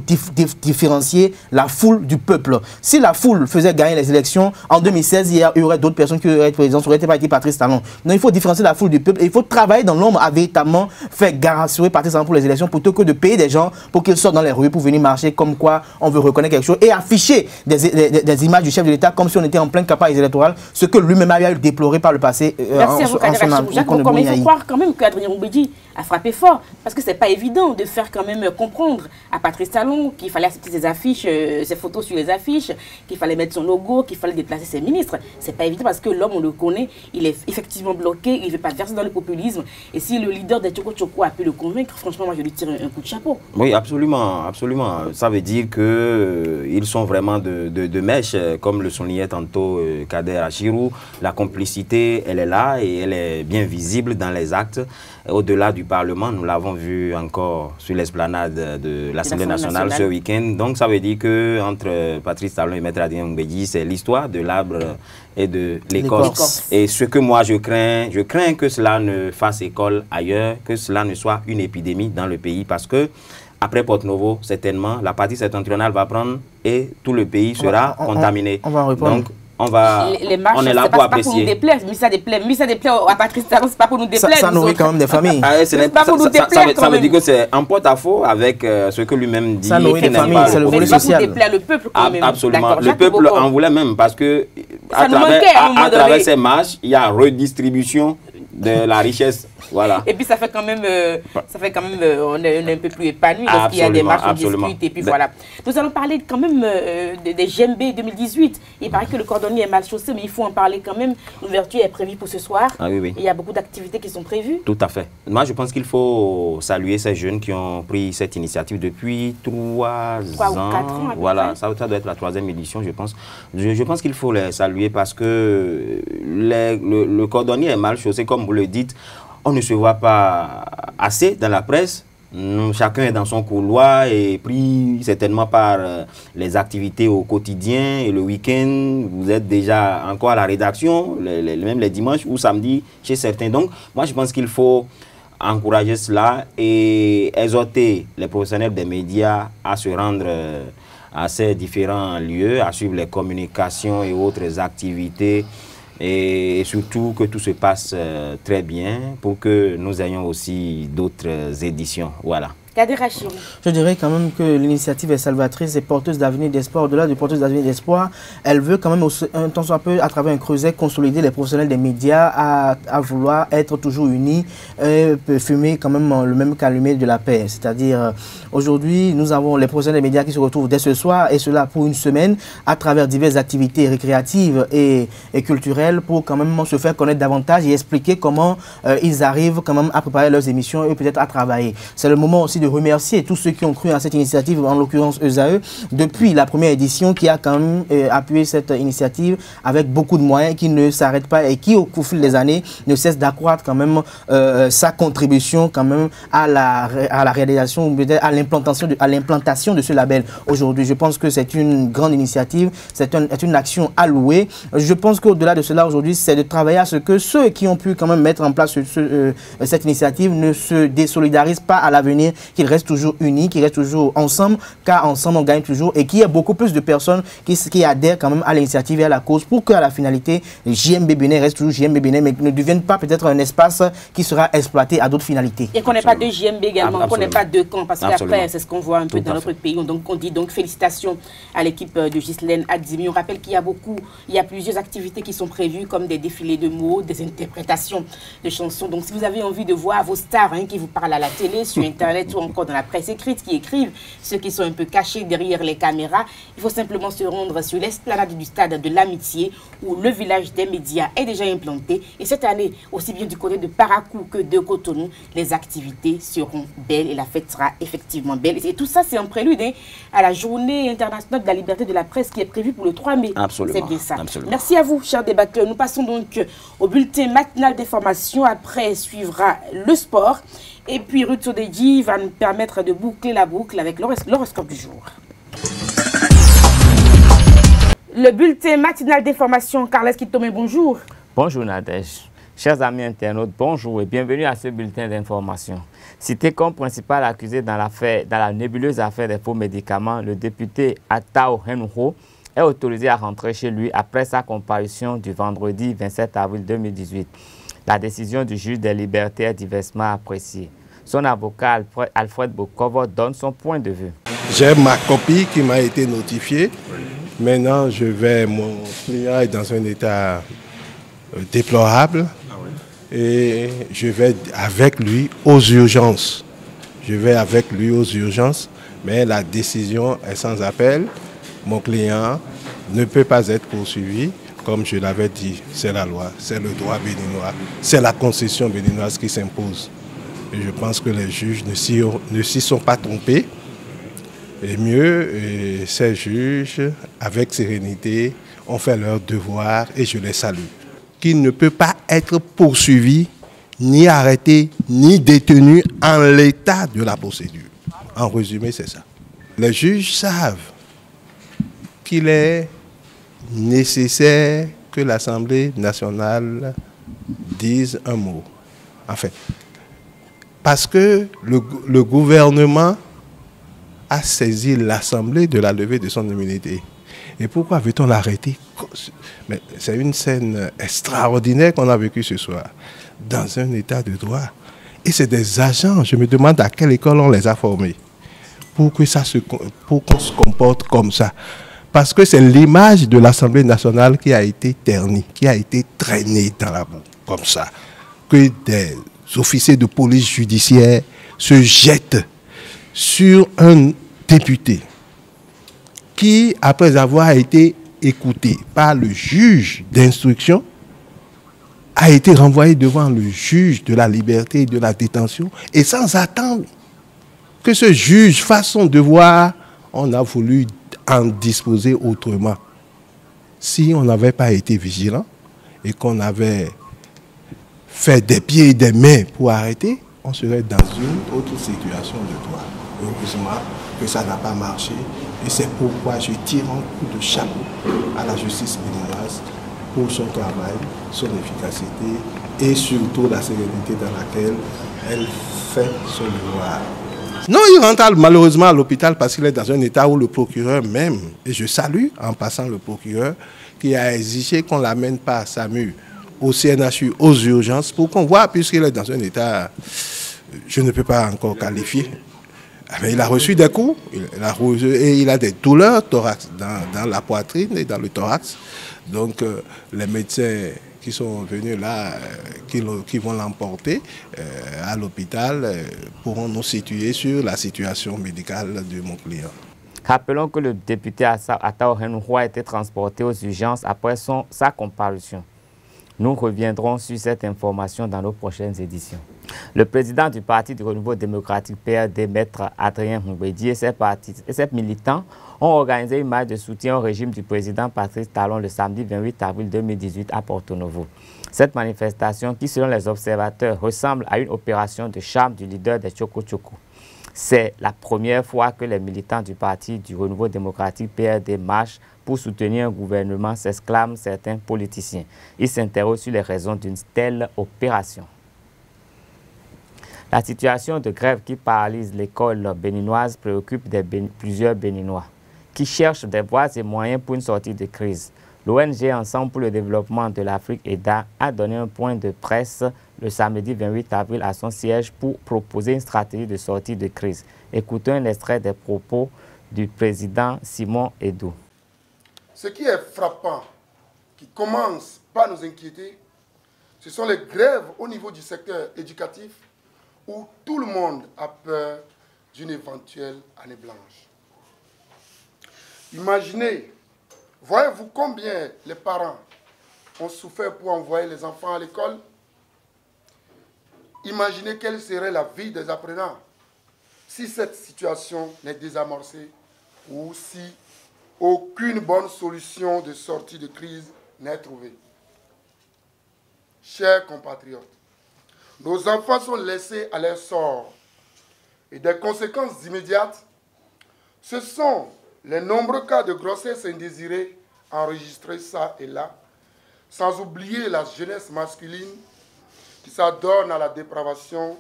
différencier la foule du peuple. Si la foule faisait gagner les élections, en 2016, il y aurait d'autres personnes qui auraient été présidents, ça aurait pas été Patrice Talon. Non, il faut différencier la foule du peuple et il faut travailler dans l'ombre à véritablement faire garantir Patrice Talon pour les élections plutôt que de payer des gens pour qu'ils sortent dans les rues pour venir marcher comme quoi on veut reconnaître quelque chose et afficher des images du chef de l'État comme si on était en pleine campagne électorale, ce que lui-même avait déploré par le passé. Merci à vous, Kader Achirou. Il faut croire quand même qu'Adrien Oumbédi a frappé fort parce que c'est pas évident de faire quand même comprendre à Patrice Talon qu'il fallait accepter ses affiches, ses photos sur les affiches, qu'il fallait mettre son logo, qu'il fallait déplacer ses ministres. C'est pas évident parce que l'homme, on le connaît, il est effectivement bloqué, il ne veut pas verser dans le populisme. Et si le leader des Tchoko Tchoko a pu le convaincre, franchement, moi je lui tire un coup de chapeau. Oui, absolument, absolument. Ça veut dire qu'ils sont vraiment de mèche, comme le soulignait tantôt Kader Achirou. La complicité, elle est là et elle est bien visible dans les actes. Au-delà du Parlement, nous l'avons vu encore sur l'esplanade de l'Assemblée nationale ce week-end. Donc ça veut dire qu'entre Patrice Talon et Maître Adrien Oumbédi, c'est l'histoire de l'arbre et de l'écorce. Et ce que moi je crains que cela ne fasse école ailleurs, que cela ne soit une épidémie dans le pays parce que après Porte-Novo, certainement, la partie septentrionale va prendre et tout le pays sera contaminé. On va répondre. Donc, on est là pour apprécier. C'est pas pour nous déplaire, mais ça déplaît à Patrice Talon, c'est pas pour nous déplaire. Ça nourrit quand même des familles. C'est pas pour nous déplaire. Ça veut dire que c'est en porte-à-faux avec ce que lui-même dit. Ça nourrit des familles, c'est le volet social. C'est pas pour déplaire le peuple quand même. Absolument. Le peuple en voulait même parce que à travers ces marches, il y a redistribution de la richesse. Voilà. Et puis ça fait quand même, on est un peu plus épanoui parce qu'il y a des marches, on discute et puis voilà. Nous allons parler quand même des GMB 2018. Il paraît que le cordonnier est mal chaussé, mais il faut en parler quand même. L'ouverture est prévue pour ce soir. Ah, oui, oui. Il y a beaucoup d'activités qui sont prévues. Tout à fait. Moi, je pense qu'il faut saluer ces jeunes qui ont pris cette initiative depuis 3 ans. Ou 4 ans. Voilà, ça doit être la 3e édition, je pense. Je pense qu'il faut les saluer parce que le cordonnier est mal chaussé, comme vous le dites. On ne se voit pas assez dans la presse. Chacun est dans son couloir et pris certainement par les activités au quotidien. Et le week-end, vous êtes déjà encore à la rédaction, même les dimanches ou samedis chez certains. Donc, moi, je pense qu'il faut encourager cela et exhorter les professionnels des médias à se rendre à ces différents lieux, à suivre les communications et autres activités. Et surtout que tout se passe très bien pour que nous ayons aussi d'autres éditions. Voilà. Kader Achirou. Je dirais quand même que l'initiative est salvatrice et porteuse d'avenir d'espoir. Au-delà de porteuse d'avenir d'espoir, elle veut quand même, un temps soit peu, à travers un creuset, consolider les professionnels des médias à vouloir être toujours unis, fumer quand même le même calumet de la paix. C'est-à-dire, aujourd'hui, nous avons les professionnels des médias qui se retrouvent dès ce soir, et cela pour une semaine, à travers diverses activités récréatives et culturelles, pour quand même se faire connaître davantage et expliquer comment ils arrivent quand même à préparer leurs émissions et peut-être à travailler. C'est le moment aussi de remercier tous ceux qui ont cru à cette initiative, en l'occurrence ESAE, depuis la première édition, qui a quand même appuyé cette initiative avec beaucoup de moyens, qui ne s'arrête pas et qui, au fil des années, ne cesse d'accroître quand même sa contribution quand même à la réalisation, à l'implantation de ce label. Aujourd'hui, je pense que c'est une grande initiative, c'est une action à louer. Je pense qu'au-delà de cela, aujourd'hui, c'est de travailler à ce que ceux qui ont pu quand même mettre en place cette initiative ne se désolidarisent pas à l'avenir, qu'ils restent toujours unis, qu'ils restent toujours ensemble, car ensemble on gagne toujours, et qu'il y ait beaucoup plus de personnes qui adhèrent quand même à l'initiative et à la cause, pour qu'à la finalité, JMB Bénin reste toujours JMB Bénin, mais ne devienne pas peut-être un espace qui sera exploité à d'autres finalités. Et qu'on n'ait pas de JMB également, qu'on n'ait pas de camps, parce qu'après, c'est ce qu'on voit un peu dans notre pays. Donc on dit donc félicitations à l'équipe de Ghislaine Adjimi. On rappelle qu'il y a plusieurs activités qui sont prévues, comme des défilés de mots, des interprétations de chansons. Donc si vous avez envie de voir vos stars qui vous parlent à la télé, sur Internet ou ou encore dans la presse écrite qui écrivent, ceux qui sont un peu cachés derrière les caméras. Il faut simplement se rendre sur l'esplanade du stade de l'Amitié où le village des médias est déjà implanté. Et cette année, aussi bien du côté de Parakou que de Cotonou, les activités seront belles et la fête sera effectivement belle. Et tout ça, c'est un prélude à la journée internationale de la liberté de la presse qui est prévue pour le 3 mai. Absolument. C'est bien ça. Absolument. Merci à vous, chers débatteurs. Nous passons donc au bulletin matinal d'information. Après, suivra le sport. Et puis, Ruth Sodegi va nous permettre de boucler la boucle avec l'horoscope du jour. Le bulletin matinal d'information. Carles Kitome, bonjour. Bonjour Nadège. Chers amis internautes, bonjour et bienvenue à ce bulletin d'information. Cité comme principal accusé dans la nébuleuse affaire des faux médicaments, le député Atao Henho est autorisé à rentrer chez lui après sa comparution du vendredi 27 avril 2018. La décision du juge des libertés est diversement appréciée. Son avocat Alfred Bokovo donne son point de vue. J'ai ma copie qui m'a été notifiée. Maintenant, mon client est dans un état déplorable et je vais avec lui aux urgences. Mais la décision est sans appel. Mon client ne peut pas être poursuivi. Comme je l'avais dit, c'est la loi, c'est le droit béninois, c'est la concession béninoise qui s'impose. Et je pense que les juges ne s'y sont pas trompés. Et mieux, ces juges, avec sérénité, ont fait leur devoir et je les salue. Qu'il ne peut pas être poursuivi, ni arrêté, ni détenu en l'état de la procédure. En résumé, c'est ça. Les juges savent qu'il est nécessaire que l'Assemblée nationale dise un mot. En fait, parce que le gouvernement a saisi l'Assemblée de la levée de son immunité. Et pourquoi veut-on l'arrêter? C'est une scène extraordinaire qu'on a vécue ce soir, dans un état de droit. Et c'est des agents, je me demande à quelle école on les a formés, pour qu'on se comporte comme ça. Parce que c'est l'image de l'Assemblée nationale qui a été ternie, qui a été traînée dans la boue, comme ça. Que des officiers de police judiciaire se jettent sur un député qui, après avoir été écouté par le juge d'instruction, a été renvoyé devant le juge de la liberté et de la détention. Et sans attendre que ce juge fasse son devoir, on a voulu en disposer autrement. Si on n'avait pas été vigilant et qu'on avait fait des pieds et des mains pour arrêter, on serait dans une autre situation de droit. Heureusement que ça n'a pas marché et c'est pourquoi je tire un coup de chapeau à la justice béninoise pour son travail, son efficacité et surtout la sérénité dans laquelle elle fait son devoir. Non, il rentre malheureusement à l'hôpital parce qu'il est dans un état où le procureur même, et je salue en passant le procureur, qui a exigé qu'on ne l'amène pas à SAMU, au CNHU, aux urgences, pour qu'on voit, puisqu'il est dans un état, je ne peux pas encore qualifier. Mais il a reçu des coups, et il a des douleurs thorax, dans la poitrine et dans le thorax. Donc les médecins qui sont venus là, qui vont l'emporter à l'hôpital, pourront nous situer sur la situation médicale de mon client. Rappelons que le député Atao Henho a été transporté aux urgences après sa comparution. Nous reviendrons sur cette information dans nos prochaines éditions. Le président du Parti du Renouveau démocratique PRD, Maître Adrien Mbedi et ses militants ont organisé une marche de soutien au régime du président Patrice Talon le samedi 28 avril 2018 à Porto Novo. Cette manifestation, qui selon les observateurs ressemble à une opération de charme du leader des Tchoko Tchoko. C'est la première fois que les militants du Parti du Renouveau démocratique PRD marchent pour soutenir un gouvernement, s'exclament certains politiciens. Ils s'interrogent sur les raisons d'une telle opération. La situation de grève qui paralyse l'école béninoise préoccupe plusieurs Béninois qui cherchent des voies et moyens pour une sortie de crise. L'ONG Ensemble pour le développement de l'Afrique, EDA, a donné un point de presse le samedi 28 avril à son siège pour proposer une stratégie de sortie de crise. Écoutons un extrait des propos du président Simon Edou. Ce qui est frappant, qui commence par nous inquiéter, ce sont les grèves au niveau du secteur éducatif où tout le monde a peur d'une éventuelle année blanche. Imaginez, voyez-vous combien les parents ont souffert pour envoyer les enfants à l'école? Imaginez quelle serait la vie des apprenants si cette situation n'est désamorcée ou si aucune bonne solution de sortie de crise n'est trouvée. Chers compatriotes, nos enfants sont laissés à leur sort et des conséquences immédiates, ce sont les nombreux cas de grossesse indésirée enregistrés ça et là, sans oublier la jeunesse masculine qui s'adonne à la dépravation,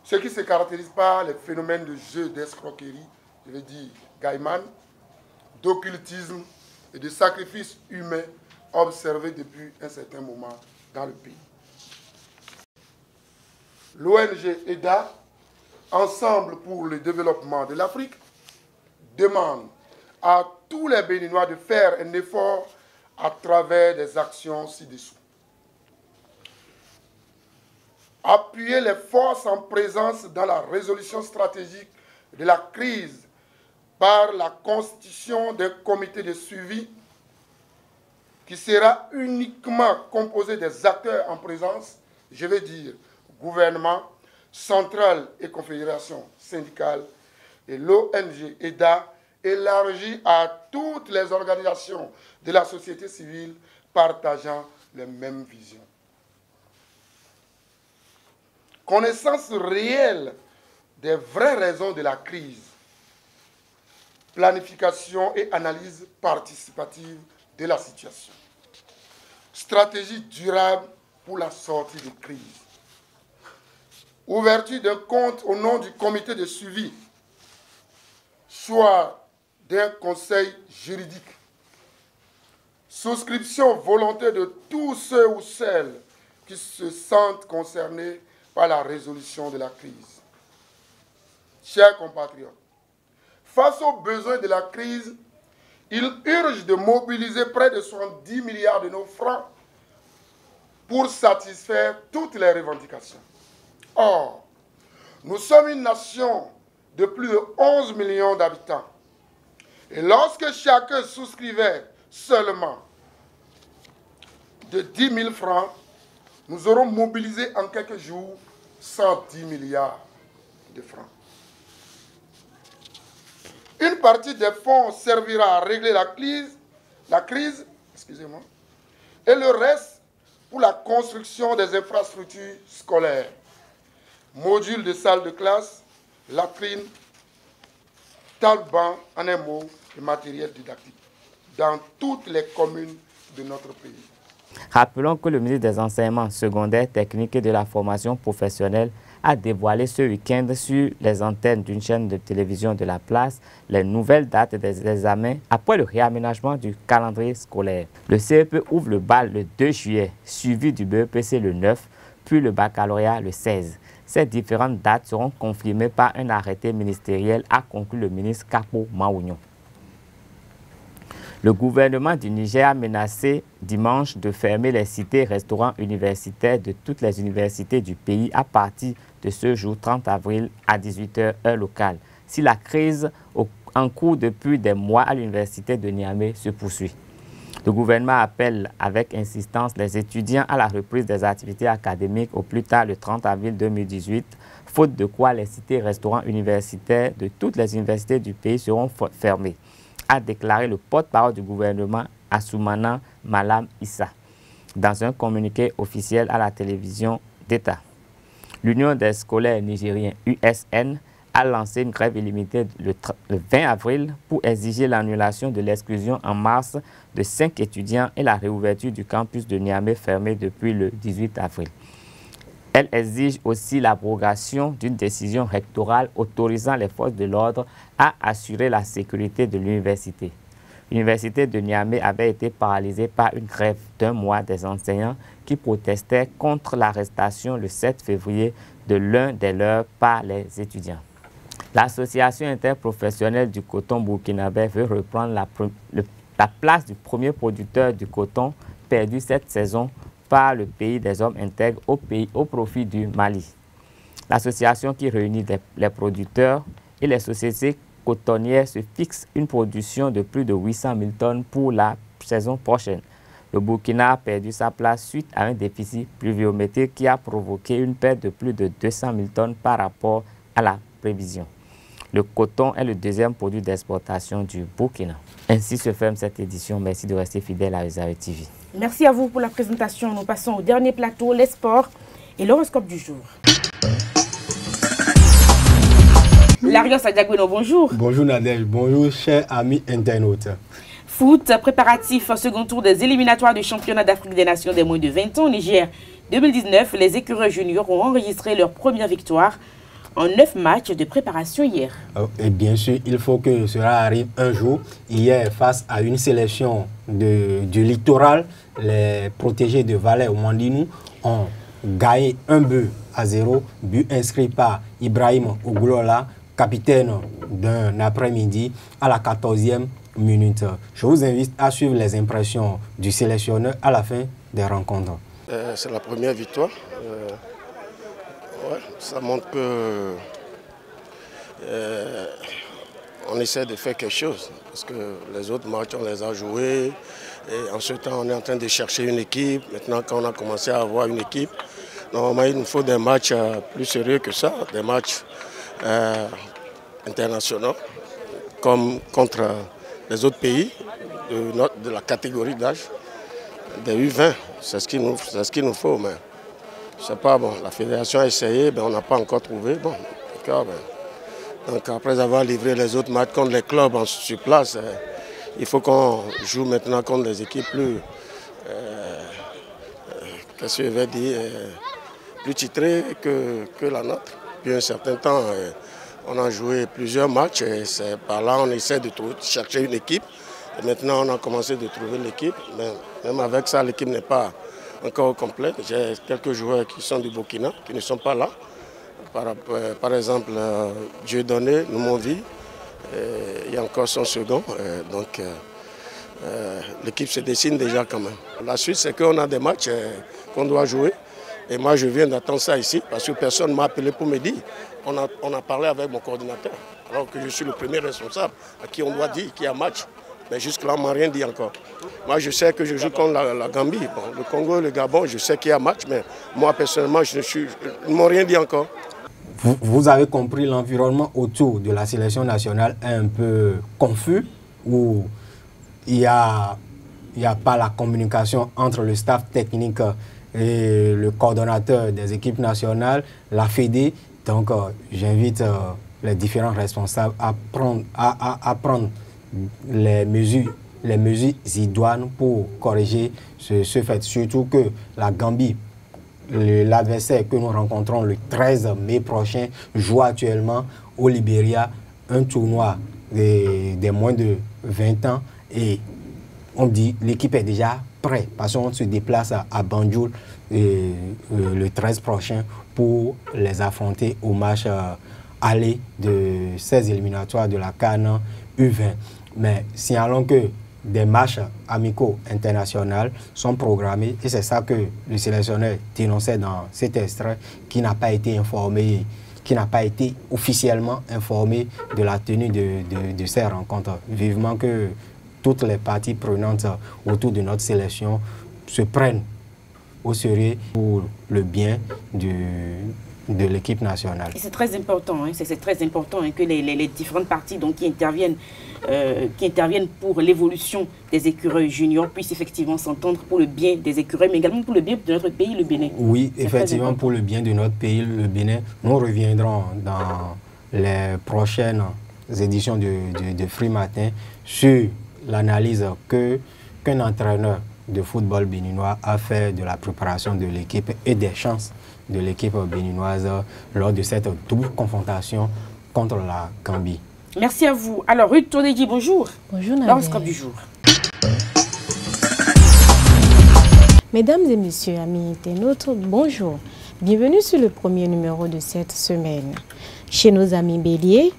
ce qui se caractérise par les phénomènes de jeu, d'escroquerie, je veux dire Gaiman, d'occultisme et de sacrifices humains observés depuis un certain moment dans le pays. L'ONG EDA, Ensemble pour le développement de l'Afrique, demande à tous les Béninois de faire un effort à travers des actions ci-dessous. Appuyer les forces en présence dans la résolution stratégique de la crise par la constitution d'un comité de suivi qui sera uniquement composé des acteurs en présence, je veux dire gouvernement, centrale et confédération syndicale, et l'ONG EDA élargie à toutes les organisations de la société civile partageant les mêmes visions. Connaissance réelle des vraies raisons de la crise, planification et analyse participative de la situation, stratégie durable pour la sortie de crise, ouverture d'un compte au nom du comité de suivi, choix d'un conseil juridique, souscription volontaire de tous ceux ou celles qui se sentent concernés par la résolution de la crise. Chers compatriotes, face aux besoins de la crise, il urge de mobiliser près de 70 milliards de nos francs pour satisfaire toutes les revendications. Or, nous sommes une nation de plus de 11 millions d'habitants. Et lorsque chacun souscrivait seulement de 10 000 francs, nous aurons mobilisé en quelques jours 110 milliards de francs. Une partie des fonds servira à régler la crise, et le reste pour la construction des infrastructures scolaires, modules de salles de classe, latrines, table-banc, en un mot, et matériel didactique, dans toutes les communes de notre pays. Rappelons que le ministre des Enseignements secondaires, techniques et de la formation professionnelle a dévoilé ce week-end sur les antennes d'une chaîne de télévision de la place les nouvelles dates des examens après le réaménagement du calendrier scolaire. Le CEP ouvre le bal le 2 juillet, suivi du BEPC le 9, puis le baccalauréat le 16. Ces différentes dates seront confirmées par un arrêté ministériel, a conclu le ministre Capo Maougnon. Le gouvernement du Niger a menacé dimanche de fermer les cités-restaurants universitaires de toutes les universités du pays à partir de ce jour 30 avril à 18 h heure locale, si la crise en cours depuis des mois à l'université de Niamey se poursuit. Le gouvernement appelle avec insistance les étudiants à la reprise des activités académiques au plus tard le 30 avril 2018, faute de quoi les cités-restaurants universitaires de toutes les universités du pays seront fermés, a déclaré le porte-parole du gouvernement Assoumana Malam Issa dans un communiqué officiel à la télévision d'État. L'Union des scolaires nigériens, USN, a lancé une grève illimitée le 20 avril pour exiger l'annulation de l'exclusion en mars de 5 étudiants et la réouverture du campus de Niamey fermé depuis le 18 avril. Elle exige aussi l'abrogation d'une décision rectorale autorisant les forces de l'ordre à assurer la sécurité de l'université. L'université de Niamey avait été paralysée par une grève d'1 mois des enseignants qui protestaient contre l'arrestation le 7 février de l'un des leurs par les étudiants. L'Association interprofessionnelle du coton burkinabé veut reprendre la place du premier producteur du coton perdu cette saison par le pays des hommes intègres au profit du Mali. L'association qui réunit les producteurs et les sociétés cotonnières se fixe une production de plus de 800 000 tonnes pour la saison prochaine. Le Burkina a perdu sa place suite à un déficit pluviométrique qui a provoqué une perte de plus de 200 000 tonnes par rapport à la prévision. Le coton est le deuxième produit d'exportation du Burkina. Ainsi se ferme cette édition. Merci de rester fidèle à Réserve TV. Merci à vous pour la présentation. Nous passons au dernier plateau, les sports et l'horoscope du jour. Larios Adiagbeno, bonjour. Bonjour Nadège, bonjour chers amis internautes. Foot, préparatif au second tour des éliminatoires du championnat d'Afrique des Nations des moins de 20 ans au Niger 2019. Les écureuils juniors ont enregistré leur première victoire en 9 matchs de préparation hier. Et bien sûr, il faut que cela arrive un jour. Hier, face à une sélection du littoral, les protégés de Valais au Mandinou ont gagné 1-0, but inscrit par Ibrahim Oglola, capitaine d'un après-midi à la 14e minute. Je vous invite à suivre les impressions du sélectionneur à la fin des rencontres. C'est la première victoire. Ouais, ça montre que on essaie de faire quelque chose parce que les autres matchs on les a joués et en ce temps on est en train de chercher une équipe. Maintenant quand on a commencé à avoir une équipe, normalement il nous faut des matchs plus sérieux que ça, des matchs internationaux comme contre les autres pays de la catégorie d'âge des U20. C'est ce qu'il nous faut. Mais c'est pas bon. La fédération a essayé, mais on n'a pas encore trouvé. Bon, donc après avoir livré les autres matchs contre les clubs sur place, il faut qu'on joue maintenant contre des équipes plus, qu'est-ce que je vais dire, plus titrées que la nôtre. Depuis un certain temps, on a joué plusieurs matchs et c'est par là on essaie de chercher une équipe. Et maintenant on a commencé de trouver l'équipe, mais même avec ça l'équipe n'est pas encore complète. J'ai quelques joueurs qui sont du Burkina, qui ne sont pas là. Par exemple, Dieudonné, Noumonvi, il y a encore son second. Donc l'équipe se dessine déjà quand même. La suite, c'est qu'on a des matchs qu'on doit jouer. Et moi, je viens d'attendre ça ici parce que personne ne m'a appelé pour me dire. On a parlé avec mon coordinateur, alors que je suis le premier responsable à qui on doit dire qu'il y a match. Mais jusque-là, on ne m'a rien dit encore. Moi, je sais que je joue contre la Gambie. Bon, le Congo et le Gabon, je sais qu'il y a match, mais moi, personnellement, ils ne m'ont rien dit encore. Vous avez compris, l'environnement autour de la sélection nationale est un peu confus, où il n'y a pas la communication entre le staff technique et le coordonnateur des équipes nationales, la Fédé. Donc, j'invite les différents responsables à prendre les mesures idoines pour corriger ce fait. Surtout que la Gambie, l'adversaire que nous rencontrons le 13 mai prochain, joue actuellement au Libéria un tournoi des moins de 20 ans et on dit l'équipe est déjà prête parce qu'on se déplace à Banjul le 13 prochain pour les affronter au match aller de 16 éliminatoires de la CAN U20. Mais signalons que des matchs amicaux internationaux sont programmés et c'est ça que le sélectionneur dénonçait dans cet extrait, qui n'a pas été informé, qui n'a pas été officiellement informé de la tenue de ces rencontres. Vivement que toutes les parties prenantes autour de notre sélection se prennent au sérieux pour le bien de l'équipe nationale. C'est très important, hein, c'est très important hein, que les différentes parties donc, qui interviennent pour l'évolution des écureuils juniors puissent effectivement s'entendre pour le bien des écureuils, mais également pour le bien de notre pays, le Bénin. Oui, effectivement, pour le bien de notre pays, le Bénin. Nous reviendrons dans les prochaines éditions de Free Matin sur l'analyse qu'un entraîneur de football béninois a fait de la préparation de l'équipe et des chances de l'équipe béninoise lors de cette double confrontation contre la Gambie. Merci à vous. Alors, Ruth Toneji, bonjour. Bonjour, Nadège. L'horoscope du jour. Mesdames et messieurs, amis internautes, bonjour. Bienvenue sur le premier numéro de cette semaine. Chez nos amis béliers,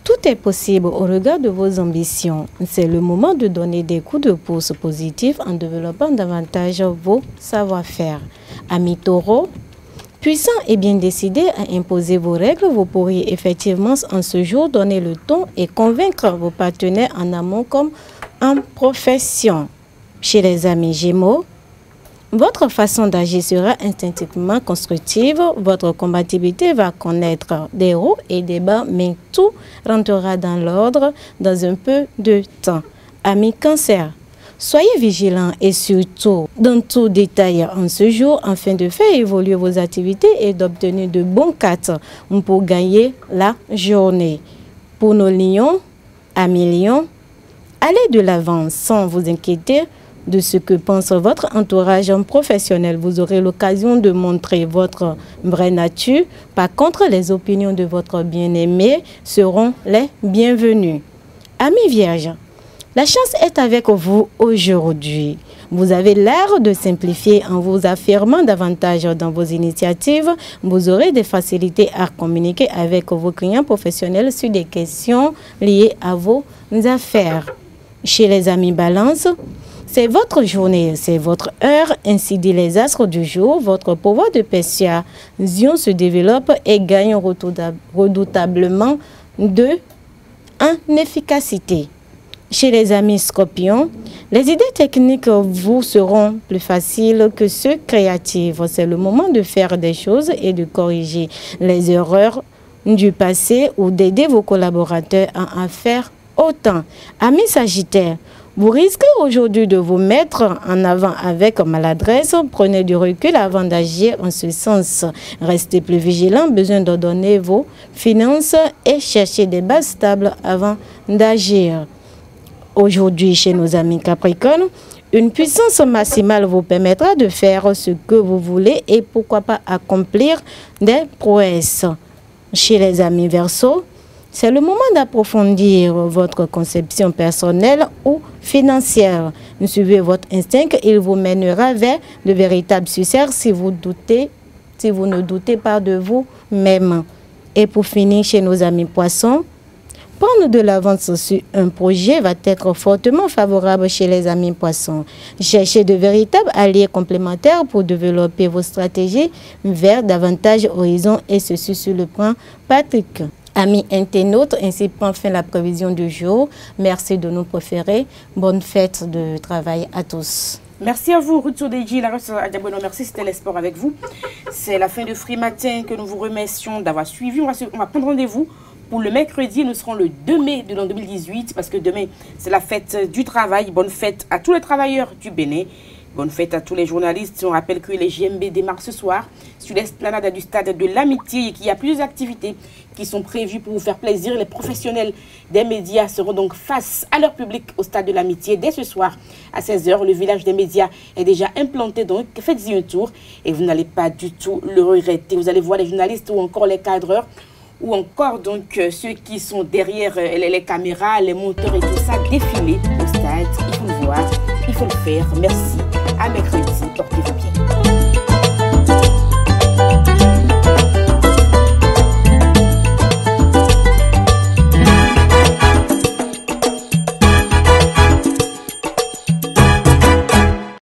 tout est possible au regard de vos ambitions. C'est le moment de donner des coups de pouce positifs en développant davantage vos savoir-faire. Amis taureaux, Puissant et bien décidé à imposer vos règles, vous pourriez effectivement en ce jour donner le ton et convaincre vos partenaires en amont comme en profession. Chez les amis Gémeaux, votre façon d'agir sera instinctivement constructive, votre combativité va connaître des hauts et des bas, mais tout rentrera dans l'ordre dans un peu de temps. Amis Cancer, soyez vigilants et surtout dans tout détail en ce jour afin de faire évoluer vos activités et d'obtenir de bons cartes pour gagner la journée. Pour nos lions, amis lions, allez de l'avant sans vous inquiéter de ce que pense votre entourage professionnel. Vous aurez l'occasion de montrer votre vraie nature. Par contre, les opinions de votre bien-aimé seront les bienvenues. Amis Vierges, la chance est avec vous aujourd'hui. Vous avez l'air de simplifier en vous affirmant davantage dans vos initiatives. Vous aurez des facilités à communiquer avec vos clients professionnels sur des questions liées à vos affaires. Chez les amis Balance, c'est votre journée, c'est votre heure, ainsi dit les astres du jour. Votre pouvoir de persuasion se développe et gagne redoutablement en efficacité. Chez les amis Scorpions, les idées techniques vous seront plus faciles que ceux créatifs. C'est le moment de faire des choses et de corriger les erreurs du passé ou d'aider vos collaborateurs à en faire autant. Amis Sagittaires, vous risquez aujourd'hui de vous mettre en avant avec maladresse. Prenez du recul avant d'agir en ce sens. Restez plus vigilant, besoin d'ordonner vos finances et chercher des bases stables avant d'agir. Aujourd'hui, chez nos amis Capricorne, une puissance maximale vous permettra de faire ce que vous voulez et pourquoi pas accomplir des prouesses. Chez les amis Verseau, c'est le moment d'approfondir votre conception personnelle ou financière. Suivez votre instinct, il vous mènera vers de véritables succès si vous ne doutez pas de vous-même. Et pour finir, chez nos amis Poissons, prendre de l'avance sur un projet va être fortement favorable chez les amis Poissons. Cherchez de véritables alliés complémentaires pour développer vos stratégies vers davantage horizons et ceci sur le plan pratique. Amis internautes, ainsi prend fin la prévision du jour. Merci de nous préférer. Bonne fête de travail à tous. Merci à vous, Ruth Sodeji, la Adjabono, merci, c'était l'espoir avec vous. C'est la fin de Free Matin que nous vous remercions d'avoir suivi. On va prendre rendez-vous pour le mercredi. Nous serons le 2 mai de l'an 2018 parce que demain, c'est la fête du travail. Bonne fête à tous les travailleurs du Bénin. Bonne fête à tous les journalistes. On rappelle que les JMB démarrent ce soir sur l'esplanade du stade de l'Amitié et qu'il y a plusieurs activités qui sont prévues pour vous faire plaisir. Les professionnels des médias seront donc face à leur public au stade de l'Amitié dès ce soir à 16 h. Le village des médias est déjà implanté, donc faites-y un tour et vous n'allez pas du tout le regretter. Vous allez voir les journalistes ou encore les cadreurs ou encore donc ceux qui sont derrière les caméras, les monteurs et tout ça défiler au stade. Il faut le voir, il faut le faire. Merci. À mercredi, portez-vous bien.